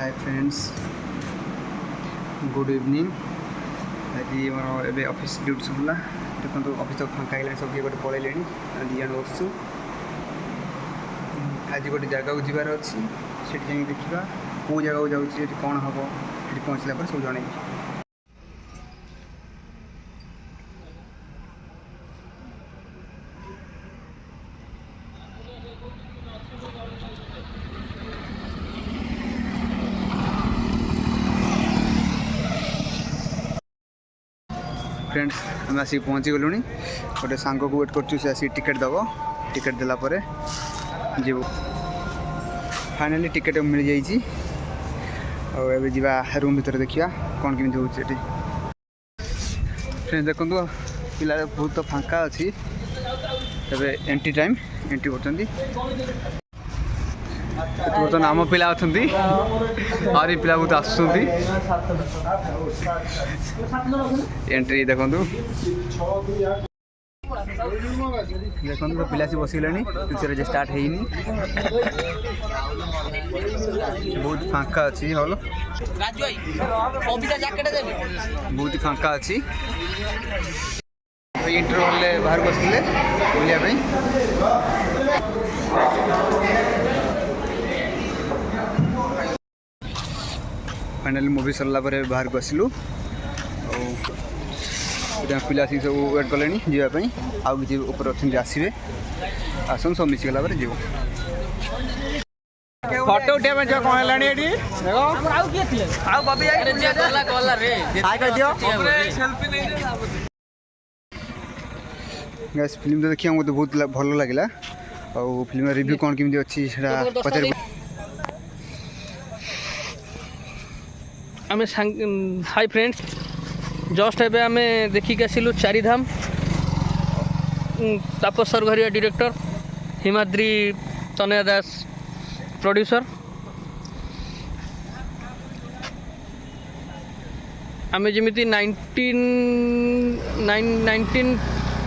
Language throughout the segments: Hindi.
Hi friends, good evening. आज मोर ए ऑफिस ड्यूटी सरला। देखो ऑफिस तो फाँका है, सब गोटे पलैले दी जन बसु। आज गोटे जगह को जबार अच्छी से देखा कौ जगह को जाऊँगी, कौन हम ये पहुँचला पर सब जन। फ्रेंड्स आम आसिक पहुँची गलु। गोटे सांग को वेट कर टिकेट दब, टिकेट देलापर जीव। फाइनाली टिकेट मिल जाइए। और जा रूम भीतर देखा कौन केमी हो। फ्रेंड्स देखो पिला बहुत फाँका अच्छी। एंट्री टाइम एंट्री कर बर्तमान आम पिला अच्छा और पिला बहुत आसुँच। एंट्री देखो देखो तो पिला सी बसगले पिक्चर स्टार्ट है। बहुत फाँका अच्छी हॉल, बहुत फाँका अच्छी। इंटरवल बाहर बसते बुलाया। फाइनाली मूवी सरला बाहर को आसलु। पिला सब वेट कले जावाई। आउ कि ऊपर अच्छे आसवे आसन सब मिसीगला जीव। फोटो उठा जो कौन है गैस फिल्म तो देखिए मत बहुत भल लगे। और फिल्म रिव्यू कौन केमी अच्छी पचार। आम हाय फ्रेंड्स, जस्ट एबे आम देखिक आसिलु चारिधाम। तापस सरघरिया डायरेक्टर, हिमाद्री तनया दास प्रोड्यूसर। आम जमी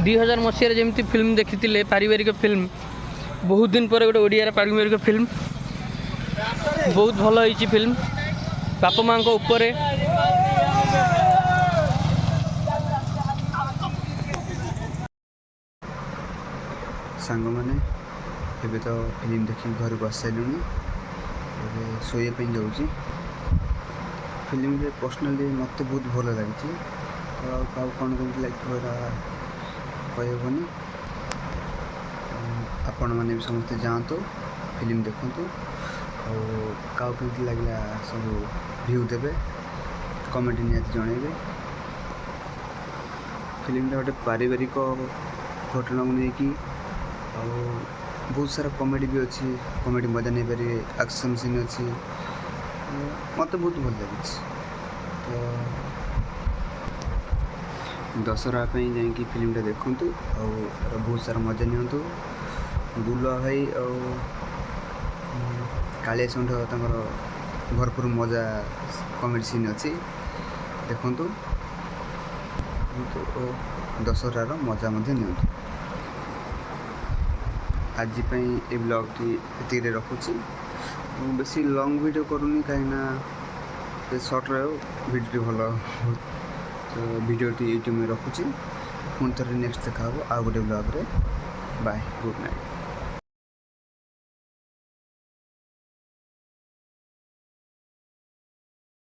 2000 मसीह जमी फिल्म देखी पारिवारिक फिल्म, बहुत दिन पर गोटे ओडिया पारिवारिक फिल्म बहुत भल होती। फिल्म बापा माँ उपर सांग मैंने एबे तो फिल्म देखी घर को आस सारे शोप जाऊँगी। फिल्म पर्सनाली मत बहुत भल लगी। कौन कमी लगे कहबनी। आपण मैंने भी समस्ते जातु फिल्म देखु। और कमी लगे सब भ्यू देवे, कमेंट निहत जनइबे। फिल्म गोटे पारिवारिक घटना को लेकिन बहुत सारा कॉमेडी भी अच्छी। कॉमेडी मजा नहीं पारे, एक्शन सीन अच्छी। मत बहुत भल लगी। तो दशहरा जा फिल्मटा देखु और बहुत सारा मजा नियंतु। बुला भाई और कालिया षଣ୍ଢ भरपूर मजा कॉमेडी सीन अच्छी देखु। दशहरार मजा नियंतु। आज ये ब्लॉग टी रखुची। बेसी लॉन्ग वीडियो करूनी कहीं शॉर्ट वीडियो भल। तो वीडियो टी में रखुची। पुणी थे नेक्स्ट देखा आ गोटे ब्लॉग रे। Bye, good night.